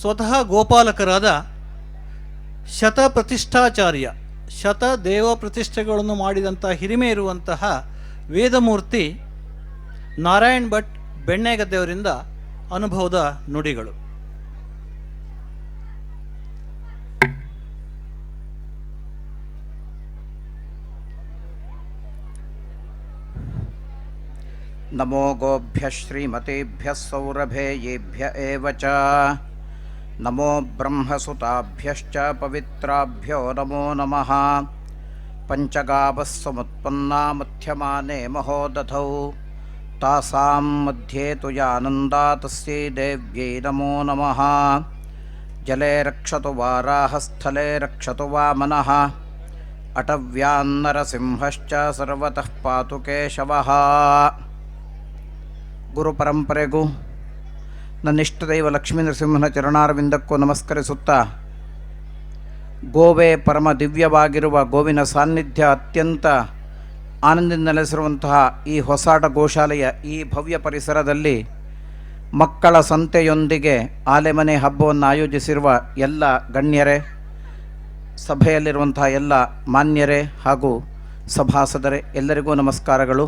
ಸ್ವತಃ ಗೋಪಾಲಕರಾದ ಶತಪ್ರತಿಷ್ಠಾಚಾರ್ಯ, ಶತ ದೇವ ಪ್ರತಿಷ್ಠೆಗಳನ್ನು ಮಾಡಿದಂಥ ಹಿರಿಮೆ ಇರುವಂತಹ ವೇದಮೂರ್ತಿ ನಾರಾಯಣ್ ಭಟ್ ಬೆಣ್ಣೆಗದ್ದೆಯವರಿಂದ ಅನುಭವದ ನುಡಿಗಳು. ನಮೋ ಗೋಭ್ಯ ಶ್ರೀಮತೇಭ್ಯ ಸೌರಭೇಯೇಭ್ಯ ಏವ ಚ ನಮೋ ಬ್ರಹ್ಮಸುತಾಭ್ಯಶ್ಚ ಪವಿತ್ರಾಭ್ಯೋ ನಮೋ ನಮಃ. ಪಂಚಗಾವಃ ಸಮುತ್ಪನ್ನಾ ಮಧ್ಯಮಾನೇ ಮಹೋದಧೌ ತಾಸಾಂ ಮಧ್ಯೆ ತು ಯಾನಂದಾ ತಸ್ಯೈ ದೇವ್ಯೈ ನಮೋ ನಮಃ. ಜಲೇ ರಕ್ಷತು ವಾರಾಹ ಸ್ಥಳೇ ರಕ್ಷತು ವಾಮನಃ ಅಟವ್ಯಾನ್ನರಸಿಂಹಶ್ಚ ಸರ್ವತಃ ಪಾತು ಕೇಶವಃ. ಗುರು ಪರಂಪರೆಗೂ ನನ್ನ ಇಷ್ಟದೈವ ಲಕ್ಷ್ಮೀ ನರಸಿಂಹನ ಚರಣಾರವಿಂದಕ್ಕೂ ನಮಸ್ಕರಿಸುತ್ತಾ, ಗೋವೇ ಪರಮ ದಿವ್ಯವಾಗಿರುವ ಗೋವಿನ ಸಾನ್ನಿಧ್ಯ ಅತ್ಯಂತ ಆನಂದದಿಂದ ನೆಲೆಸಿರುವಂತಹ ಈ ಹೊಸಾಟ ಗೋಶಾಲೆಯ ಈ ಭವ್ಯ ಪರಿಸರದಲ್ಲಿ ಮಕ್ಕಳ ಸಂತೆಯೊಂದಿಗೆ ಆಲೆಮನೆ ಹಬ್ಬವನ್ನು ಆಯೋಜಿಸಿರುವ ಎಲ್ಲ ಗಣ್ಯರೇ, ಸಭೆಯಲ್ಲಿರುವಂತಹ ಎಲ್ಲ ಮಾನ್ಯರೇ ಹಾಗೂ ಸಭಾಸದರೇ, ಎಲ್ಲರಿಗೂ ನಮಸ್ಕಾರಗಳು.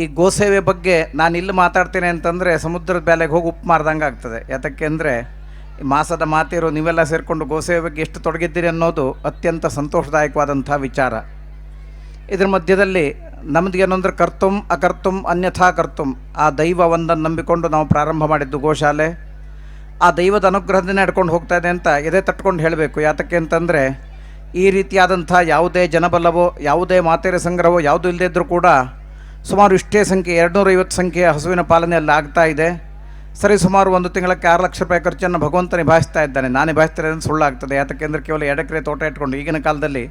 ಈ ಗೋಸೇವೆ ಬಗ್ಗೆ ನಾನು ಇಲ್ಲಿ ಮಾತಾಡ್ತೇನೆ ಅಂತಂದರೆ ಸಮುದ್ರದ ಬೇಲೆಗೆ ಹೋಗಿ ಉಪ್ಪು ಮಾರ್ದಂಗೆ ಆಗ್ತದೆ. ಯಾತಕ್ಕೆ ಅಂದರೆ ಈ ಮಾಸದ ಮಾತಿರೋ ನೀವೆಲ್ಲ ಸೇರಿಕೊಂಡು ಗೋಸೇವೆ ಬಗ್ಗೆ ಎಷ್ಟು ತೊಡಗಿದ್ದೀರಿ ಅನ್ನೋದು ಅತ್ಯಂತ ಸಂತೋಷದಾಯಕವಾದಂಥ ವಿಚಾರ. ಇದ್ರ ಮಧ್ಯದಲ್ಲಿ ನಮ್ಮದು ಏನಂದ್ರೆ ಕರ್ತುಂ ಅಕರ್ತುಂ ಅನ್ಯಥಾ ಕರ್ತುಂ, ಆ ದೈವ ಒಂದನ್ನು ನಂಬಿಕೊಂಡು ನಾವು ಪ್ರಾರಂಭ ಮಾಡಿದ್ದು ಗೋಶಾಲೆ. ಆ ದೈವದ ಅನುಗ್ರಹದಿಂದ ನಡ್ಕೊಂಡು ಹೋಗ್ತಾ ಇದೆ ಅಂತ ಎದೆ ತಟ್ಕೊಂಡು ಹೇಳಬೇಕು. ಯಾತಕ್ಕೆ ಅಂತಂದರೆ ಈ ರೀತಿಯಾದಂಥ ಯಾವುದೇ ಜನಬಲವೋ ಯಾವುದೇ ಮಾತೆರೆ ಸಂಗ್ರಹವೋ ಯಾವುದೂ ಇಲ್ಲದೇ ಇದ್ದರೂ ಕೂಡ ಸುಮಾರು ಇಷ್ಟೇ ಸಂಖ್ಯೆ 250 ಸಂಖ್ಯೆಯ ಹಸುವಿನ ಪಾಲನೆ ಅಲ್ಲಿ ಆಗ್ತಾ ಇದೆ. ಸರಿ ಸುಮಾರು 1 ತಿಂಗಳಿಗೆ 6 ಲಕ್ಷ ರೂಪಾಯಿ ಖರ್ಚನ್ನು ಭಗವಂತ ನಿಭಾಯಿಸ್ತಾ ಇದ್ದಾನೆ. ನಾನು ನಿಭಾಯಿಸ್ತಾರೆ ಅಂತ ಸುಳ್ಳಾಗ್ತದೆ. ಯಾತಕ್ಕೆ ಅಂದರೆ ಕೇವಲ 2 ಎಕರೆ ತೋಟ ಇಟ್ಕೊಂಡು ಈಗಿನ ಕಾಲದಲ್ಲಿ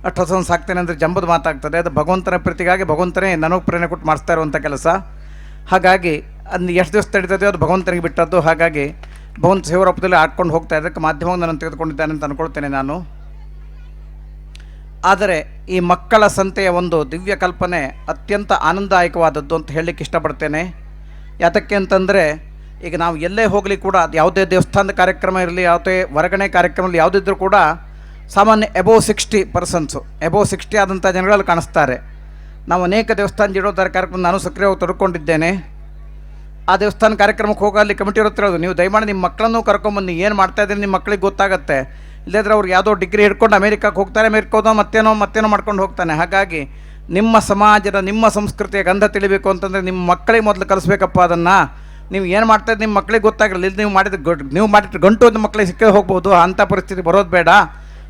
ಅಷ್ಟು ಹಸುವನ್ನು ಸಾಕ್ತೇನೆ ಅಂದರೆ ಜಂಬದ ಮಾತಾಗ್ತದೆ. ಅದು ಭಗವಂತನ ಪ್ರೀತಿಗಾಗಿ ಭಗವಂತನೇ ನನಗೆ ಪ್ರೇರಣೆ ಕೊಟ್ಟು ಮಾಡಿಸ್ತಾ ಇರುವಂಥ ಕೆಲಸ. ಹಾಗಾಗಿ ಅದು ಎಷ್ಟು ದಿವಸ ತಡೀತದೆಯೋ ಅದು ಭಗವಂತನಿಗೆ ಬಿಟ್ಟದ್ದು. ಹಾಗಾಗಿ ಭಗವಂತ ಸೇವರೂಪದಲ್ಲಿ ಆಡ್ಕೊಂಡು ಹೋಗ್ತಾ ಇದಕ್ಕೆ ಮಾಧ್ಯಮವನ್ನು ನಾನು ತೆಗೆದುಕೊಂಡಿದ್ದಾನೆ ಅಂತ ಅಂದ್ಕೊಳ್ತೇನೆ ನಾನು. ಆದರೆ ಈ ಮಕ್ಕಳ ಸಂತೆಯ ಒಂದು ದಿವ್ಯ ಕಲ್ಪನೆ ಅತ್ಯಂತ ಆನಂದದಾಯಕವಾದದ್ದು ಅಂತ ಹೇಳಲಿಕ್ಕೆ ಇಷ್ಟಪಡ್ತೇನೆ. ಯಾತಕ್ಕೆ ಅಂತಂದರೆ ಈಗ ನಾವು ಎಲ್ಲೇ ಹೋಗಲಿ ಕೂಡ ಅದು ಯಾವುದೇ ದೇವಸ್ಥಾನದ ಕಾರ್ಯಕ್ರಮ ಇರಲಿ, ಯಾವುದೇ ಹೊರಗಡೆ ಕಾರ್ಯಕ್ರಮದಲ್ಲಿ ಯಾವುದಿದ್ರೂ ಕೂಡ ಸಾಮಾನ್ಯ ಎಬೋವ್ 60 ಪರ್ಸನ್ಸು, ಎಬೋವ್ 60 ಆದಂಥ ಜನಗಳಲ್ಲಿ ಕಾಣಿಸ್ತಾರೆ. ನಾವು ಅನೇಕ ದೇವಸ್ಥಾನ ಜೀರ್ಣೋದ್ಧಾರ ಕಾರ್ಯಕ್ರಮ ನಾನು ಸಕ್ರಿಯವಾಗಿ ತೊಡ್ಕೊಂಡಿದ್ದೇನೆ. ಆ ದೇವಸ್ಥಾನ ಕಾರ್ಯಕ್ರಮಕ್ಕೆ ಹೋಗಲ್ಲಿ ಕಮಿಟಿ ಇರುತ್ತಿರೋದು, ನೀವು ದಯಮಾಡಿ ನಿಮ್ಮ ಮಕ್ಕಳನ್ನು ಕರ್ಕೊಂಬನ್ನಿ, ಏನು ಮಾಡ್ತಾಯಿದ್ದೀನಿ ನಿಮ್ಮ ಮಕ್ಕಳಿಗೆ ಗೊತ್ತಾಗುತ್ತೆ. ಇಲ್ಲದ್ರೆ ಅವ್ರು ಯಾವುದೋ ಡಿಗ್ರಿ ಹಿಡ್ಕೊಂಡು ಅಮೇರಿಕಕ್ಕೆ ಹೋಗ್ತಾರೆ, ಅಮೇರಿಕೋದೋ ಮತ್ತೇನೋ ಮಾಡ್ಕೊಂಡು ಹೋಗ್ತಾನೆ. ಹಾಗಾಗಿ ನಿಮ್ಮ ಸಮಾಜದ ನಿಮ್ಮ ಸಂಸ್ಕೃತಿಯ ಗಂಧ ತಿಳಿಬೇಕು ಅಂತಂದರೆ ನಿಮ್ಮ ಮಕ್ಕಳಿಗೆ ಮೊದಲು ಕಲಿಸ್ಬೇಕಪ್ಪ. ಅದನ್ನು ನೀವು ಏನು ಮಾಡ್ತಾಯಿದ್ದು ನಿಮ್ಮ ಮಕ್ಕಳಿಗೆ ಗೊತ್ತಾಗಿರಲಿಲ್ಲ. ಇಲ್ಲಿ ನೀವು ಮಾಡಿದ ಗಂಟು ನಿಮ್ಮ ಮಕ್ಕಳಿಗೆ ಸಿಕ್ಕೇ ಹೋಗ್ಬೋದು. ಅಂಥ ಪರಿಸ್ಥಿತಿ ಬರೋದು ಬೇಡ.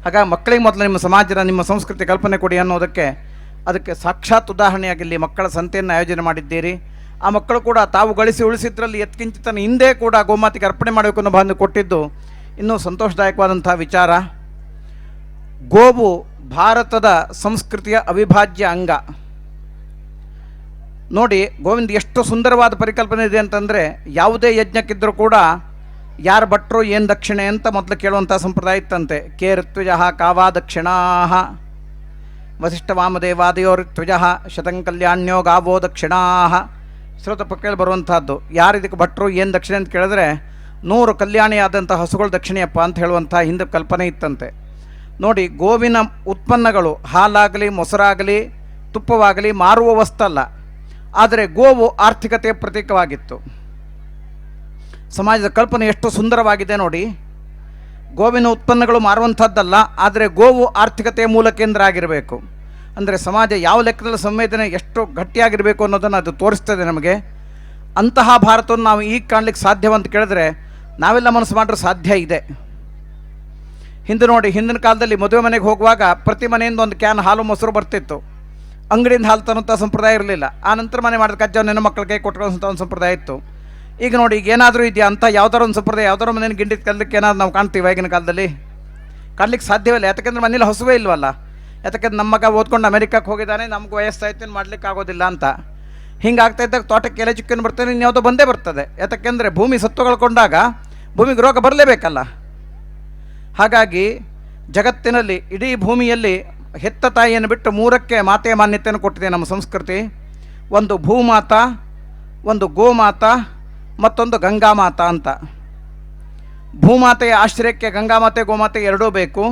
ಹಾಗಾಗಿ ಮಕ್ಕಳಿಗೆ ಮೊದಲು ನಿಮ್ಮ ಸಮಾಜದ ನಿಮ್ಮ ಸಂಸ್ಕೃತಿ ಕಲ್ಪನೆ ಕೊಡಿ ಅನ್ನೋದಕ್ಕೆ ಅದಕ್ಕೆ ಸಾಕ್ಷಾತ್ ಉದಾಹರಣೆಯಾಗಿ ಇಲ್ಲಿ ಮಕ್ಕಳ ಸಂತೆಯನ್ನು ಆಯೋಜನೆ ಮಾಡಿದ್ದೀರಿ. ಆ ಮಕ್ಕಳು ಕೂಡ ತಾವು ಗಳಿಸಿ ಉಳಿಸಿದ್ರಲ್ಲಿ ಎತ್ಕಿಂಚಿತನ ಹಿಂದೆ ಕೂಡ ಗೋಮಾತೆಗೆ ಅರ್ಪಣೆ ಮಾಡಬೇಕು ಅನ್ನೋ ಭಾವನೆ ಕೊಟ್ಟಿದ್ದು ಇನ್ನೂ ಸಂತೋಷದಾಯಕವಾದಂಥ ವಿಚಾರ. ಗೋವು ಭಾರತದ ಸಂಸ್ಕೃತಿಯ ಅವಿಭಾಜ್ಯ ಅಂಗ. ನೋಡಿ ಗೋವಿಂದ ಎಷ್ಟು ಸುಂದರವಾದ ಪರಿಕಲ್ಪನೆ ಇದೆ ಅಂತಂದರೆ, ಯಾವುದೇ ಯಜ್ಞಕ್ಕಿದ್ದರೂ ಕೂಡ ಯಾರು ಭಟ್ರು ಏನು ದಕ್ಷಿಣೆ ಅಂತ ಮೊದಲು ಕೇಳುವಂಥ ಸಂಪ್ರದಾಯ ಇತ್ತಂತೆ. ಕೇ ಋತ್ವಿಜ ಕಾವಾ ದಕ್ಷಿಣಾ ವಸಿಷ್ಠ ವಾಮದೇವಾದಯೋ ಋತ್ವಿಜ ಶತಂಕಲ್ಯಾಣ್ಯೋ ಗಾವೋ ದಕ್ಷಿಣಾ ಶ್ರೋತ ಪಕ್ಕದಲ್ಲಿ ಬರುವಂಥದ್ದು. ಯಾರು ಇದಕ್ಕೆ ಭಟ್ರು ಏನು ದಕ್ಷಿಣೆ ಅಂತ ಕೇಳಿದ್ರೆ 100 ಕಲ್ಯಾಣಿಯಾದಂಥ ಹಸುಗಳು ದಕ್ಷಿಣೆಯಪ್ಪ ಅಂತ ಹೇಳುವಂಥ ಹಿಂದೆ ಕಲ್ಪನೆ ಇತ್ತಂತೆ. ನೋಡಿ ಗೋವಿನ ಉತ್ಪನ್ನಗಳು ಹಾಲಾಗಲಿ ಮೊಸರಾಗಲಿ ತುಪ್ಪವಾಗಲಿ ಮಾರುವ ವಸ್ತಲ್ಲ, ಆದರೆ ಗೋವು ಆರ್ಥಿಕತೆಯ ಪ್ರತೀಕವಾಗಿತ್ತು. ಸಮಾಜದ ಕಲ್ಪನೆ ಎಷ್ಟು ಸುಂದರವಾಗಿದೆ ನೋಡಿ. ಗೋವಿನ ಉತ್ಪನ್ನಗಳು ಮಾರುವಂಥದ್ದಲ್ಲ, ಆದರೆ ಗೋವು ಆರ್ಥಿಕತೆಯ ಮೂಲ ಕೇಂದ್ರ ಆಗಿರಬೇಕು. ಅಂದರೆ ಸಮಾಜ ಯಾವ ಲೆಕ್ಕದಲ್ಲಿ ಸಂವೇದನೆ ಎಷ್ಟು ಗಟ್ಟಿಯಾಗಿರಬೇಕು ಅನ್ನೋದನ್ನು ಅದು ತೋರಿಸ್ತದೆ ನಮಗೆ. ಅಂತಹ ಭಾರತವನ್ನು ನಾವು ಈಗ ಕಾಣಲಿಕ್ಕೆ ಸಾಧ್ಯವಂತ ಕೇಳಿದ್ರೆ ನಾವೆಲ್ಲ ಮನಸ್ಸು ಮಾಡಿದ್ರೆ ಸಾಧ್ಯ ಇದೆ. ಹಿಂದೆ ನೋಡಿ, ಹಿಂದಿನ ಕಾಲದಲ್ಲಿ ಮದುವೆ ಮನೆಗೆ ಹೋಗುವಾಗ ಪ್ರತಿ ಮನೆಯಿಂದ ಒಂದು ಕ್ಯಾನ್ ಹಾಲು ಮೊಸರು ಬರ್ತಿತ್ತು. ಅಂಗಡಿಯಿಂದ ಹಾಲು ತರುವಂಥ ಸಂಪ್ರದಾಯ ಇರಲಿಲ್ಲ. ಆ ನಂತರ ಮನೆ ಮಾಡಿದ ಕಜ್ಜಾವ ನೆನ ಮಕ್ಕಳ ಕೈ ಕೊಟ್ಕೊಳ್ಳೋಂಥ ಒಂದು ಸಂಪ್ರದಾಯ ಇತ್ತು. ಈಗ ನೋಡಿ, ಈಗ ಏನಾದರೂ ಇದೆಯಾ ಅಂತ ಯಾವ್ದಾರು ಒಂದು ಸಂಪ್ರದಾಯ ಯಾವ್ದಾರು ಮನೇನ ಗಿಂಡಿ ಕಲ್ಲಕ್ಕೆ ಏನಾದ್ರು ನಾವು ಕಾಣ್ತೀವಿ ಆಗಿನ ಕಾಲದಲ್ಲಿ? ಕಾಣಲಿಕ್ಕೆ ಸಾಧ್ಯವಿಲ್ಲ. ಯಾತಕ್ಕೆಂದ್ರೆ ಮನೇಲಿ ಹಸುವೇ ಇಲ್ವಲ್ಲ. ಯಾತಕ್ಕೆ ನಮ್ಮ ಮಗ ಓದ್ಕೊಂಡು ಅಮೆರಿಕಕ್ಕೆ ಹೋಗಿದ್ದಾನೆ, ನಮ್ಗೆ ವಯಸ್ಸಾಯ್ತು ಮಾಡಲಿಕ್ಕೆ ಆಗೋದಿಲ್ಲ ಅಂತ. ಹಿಂಗಾಗ್ತಾ ಇದ್ದಾಗ ತೋಟಕ್ಕೆ ಎಲೆ ಚುಕ್ಕಿನ ಬರ್ತದೆ, ಇನ್ಯಾವುದೋ ಬಂದೇ ಬರ್ತದೆ. ಯಾತಕ್ಕೆಂದರೆ ಭೂಮಿ ಸತ್ವಗಳ್ಕೊಂಡಾಗ ಭೂಮಿಗೆ ರೋಗ ಬರಲೇಬೇಕಲ್ಲ. ಹಾಗಾಗಿ ಜಗತ್ತಿನಲ್ಲಿ ಇಡೀ ಭೂಮಿಯಲ್ಲಿ ಹೆತ್ತ ತಾಯಿಯನ್ನು ಬಿಟ್ಟು 3ಕ್ಕೆ ಮಾತೆಯ ಮಾನ್ಯತೆಯನ್ನು ಕೊಟ್ಟಿದೆ ನಮ್ಮ ಸಂಸ್ಕೃತಿ. ಒಂದು ಭೂಮಾತಾ, ಒಂದು ಗೋಮಾತಾ, ಮತ್ತೊಂದು ಗಂಗಾಮಾತಾ ಅಂತ. ಭೂಮಾತೆಯ ಆಶ್ರಯಕ್ಕೆ ಗಂಗಾಮಾತೆ ಗೋಮಾತೆ ಎರಡೂ ಬೇಕು.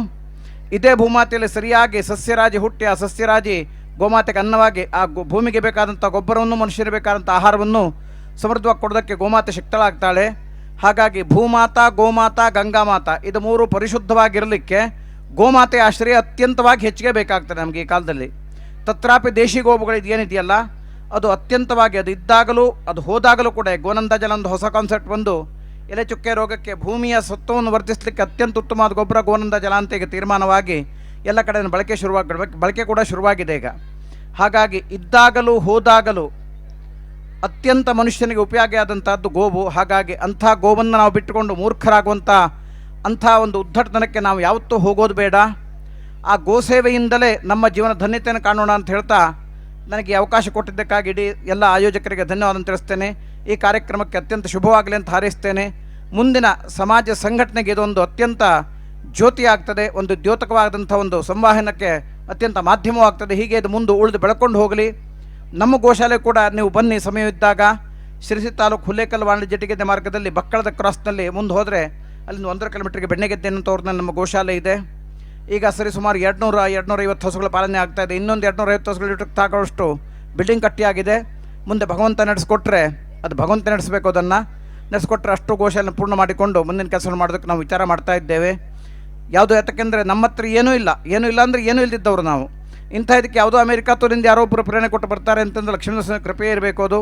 ಇದೇ ಭೂಮಾತೆಯಲ್ಲಿ ಸರಿಯಾಗಿ ಸಸ್ಯರಾಜಿ ಹುಟ್ಟಿ ಆ ಸಸ್ಯರಾಜಿ ಗೋಮಾತೆಗೆ ಅನ್ನವಾಗಿ ಆ ಭೂಮಿಗೆ ಬೇಕಾದಂಥ ಗೊಬ್ಬರವನ್ನು ಮನುಷ್ಯರಿಗೆ ಬೇಕಾದಂಥ ಆಹಾರವನ್ನು ಸಮೃದ್ಧವಾಗಿ ಕೊಡೋದಕ್ಕೆ ಗೋಮಾತೆ ಶಕ್ತಳಾಗ್ತಾಳೆ. ಹಾಗಾಗಿ ಭೂಮಾತಾ, ಗೋಮಾತಾ, ಗಂಗಾಮಾತಾ ಇದು ಮೂರು ಪರಿಶುದ್ಧವಾಗಿರಲಿಕ್ಕೆ ಗೋಮಾತೆಯ ಆಶ್ರಯ ಅತ್ಯಂತವಾಗಿ ಹೆಚ್ಚಿಗೆ ಬೇಕಾಗ್ತದೆ ನಮಗೆ ಈ ಕಾಲದಲ್ಲಿ. ತತ್ರಾಪಿ ದೇಶಿ ಗೋವುಗಳು ಇದೇನಿದೆಯಲ್ಲ ಅದು ಅತ್ಯಂತವಾಗಿ ಅದು ಇದ್ದಾಗಲೂ ಅದು ಹೋದಾಗಲೂ ಕೂಡ ಗೋನಂದ ಜಲ ಒಂದು ಹೊಸ ಕಾನ್ಸೆಪ್ಟ್ ಬಂದು ಎಲೆ ಚುಕ್ಕೆ ರೋಗಕ್ಕೆ ಭೂಮಿಯ ಸತ್ವವನ್ನು ವರ್ಧಿಸಲಿಕ್ಕೆ ಅತ್ಯಂತ ಉತ್ತಮವಾದ ಗೊಬ್ಬರ ಗೋನಂದ ಜಲ ಅಂತ ಈಗ ತೀರ್ಮಾನವಾಗಿ ಎಲ್ಲ ಕಡೆ ಬಳಕೆ ಕೂಡ ಶುರುವಾಗಿದೆ ಈಗ. ಹಾಗಾಗಿ ಇದ್ದಾಗಲೂ ಹೋದಾಗಲೂ ಅತ್ಯಂತ ಮನುಷ್ಯನಿಗೆ ಉಪಯೋಗ ಆದಂಥದ್ದು ಗೋವು. ಹಾಗಾಗಿ ಅಂಥ ಗೋವನ್ನು ನಾವು ಬಿಟ್ಟುಕೊಂಡು ಮೂರ್ಖರಾಗುವಂಥ ಅಂಥ ಒಂದು ಉದ್ದಟತನಕ್ಕೆ ನಾವು ಯಾವತ್ತೂ ಹೋಗೋದು ಬೇಡ. ಆ ಗೋಸೇವೆಯಿಂದಲೇ ನಮ್ಮ ಜೀವನ ಧನ್ಯತೆಯನ್ನು ಕಾಣೋಣ ಅಂತ ಹೇಳ್ತಾ ನನಗೆ ಈ ಅವಕಾಶ ಕೊಟ್ಟಿದ್ದಕ್ಕಾಗಿ ಇಡೀ ಎಲ್ಲ ಆಯೋಜಕರಿಗೆ ಧನ್ಯವಾದ ತಿಳಿಸ್ತೇನೆ. ಈ ಕಾರ್ಯಕ್ರಮಕ್ಕೆ ಅತ್ಯಂತ ಶುಭವಾಗಲಿ ಅಂತ ಹಾರೈಸ್ತೇನೆ. ಮುಂದಿನ ಸಮಾಜ ಸಂಘಟನೆಗೆ ಇದೊಂದು ಅತ್ಯಂತ ಜ್ಯೋತಿ ಆಗ್ತದೆ, ಒಂದು ದ್ಯೋತಕವಾದಂಥ ಒಂದು ಸಂವಹನಕ್ಕೆ ಅತ್ಯಂತ ಮಾಧ್ಯಮವಾಗ್ತದೆ. ಹೀಗೆ ಇದು ಮುಂದೆ ಉಳಿದು ಬೆಳ್ಕೊಂಡು ಹೋಗಲಿ. ನಮ್ಮ ಗೋಶಾಲೆ ಕೂಡ ನೀವು ಬನ್ನಿ, ಸಮಯವಿದ್ದಾಗ ಶಿರಸಿ ತಾಲೂಕು ಹುಲ್ಲೇಕಲ್ ವಾಣಿಜ್ಯ ಟಿಕೆಟ್ ಮಾರ್ಗದಲ್ಲಿ ಬಕ್ಕಳದ ಕ್ರಾಸ್ನಲ್ಲಿ ಮುಂದೆ ಹೋದರೆ ಅಲ್ಲಿಂದ 1 ಕಿಲೋಮೀಟರ್ಗೆ ಬೆಣ್ಣೆಗೆದ್ದೆ ಅನ್ನೋ ತೋರ್ನಲ್ಲಿ ನಮ್ಮ ಗೋಶಾಲೆ ಇದೆ. ಈಗ ಸರಿ ಸುಮಾರು 200-250 ಹಸುಗಳ ಪಾಲನೆ ಆಗ್ತಾಯಿದೆ. ಇನ್ನೊಂದು 250 ಹಸುಗಳು ತಾಕೋಷ್ಟು ಬಿಲ್ಡಿಂಗ್ ಕಟ್ಟಿಯಾಗಿದೆ. ಮುಂದೆ ಭಗವಂತ ನಡೆಸ್ಕೊಟ್ರೆ ಅದು ಭಗವಂತ ನಡೆಸಬೇಕು, ಅದನ್ನು ನಡೆಸ್ಕೊಟ್ರೆ ಅಷ್ಟು ಗೋಶಾಲೆನ ಪೂರ್ಣ ಮಾಡಿಕೊಂಡು ಮುಂದಿನ ಕೆಲಸವನ್ನು ಮಾಡೋದಕ್ಕೆ ನಾವು ವಿಚಾರ ಮಾಡ್ತಾ ಇದ್ದೇವೆ. ಯಾವುದು ಯಾತಕ್ಕೆಂದರೆ ನಮ್ಮ ಹತ್ರ ಏನೂ ಇಲ್ಲ ಅಂದರೆ ಏನೂ ಇಲ್ದಿದ್ದವರು ನಾವು. ಇಂಥ ಇದಕ್ಕೆ ಯಾವುದೋ ಅಮೇರಿಕಾತೂರಿಂದ ಯಾರೋ ಒಬ್ಬರು ಪ್ರೇರಣೆ ಕೊಟ್ಟು ಬರ್ತಾರೆ ಅಂತಂದ್ರೆ ಲಕ್ಷ್ಮೀನರಸಿಂಹ ಕೃಪೆ ಇರಬೇಕು ಅದು.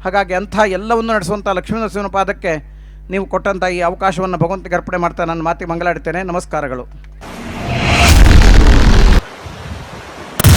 ಹಾಗಾಗಿ ಅಂಥ ಎಲ್ಲವನ್ನು ನಡೆಸುವಂಥ ಲಕ್ಷ್ಮೀನರಸಿಂಹನ ಪಾದಕ್ಕೆ ನೀವು ಕೊಟ್ಟಂಥ ಈ ಅವಕಾಶವನ್ನು ಭಗವಂತಗೆ ಅರ್ಪಣೆ ಮಾಡ್ತಾ ನನ್ನ ಮಾತಿಗೆ ಮಂಗಳಾಡ್ತೇನೆ. ನಮಸ್ಕಾರಗಳು.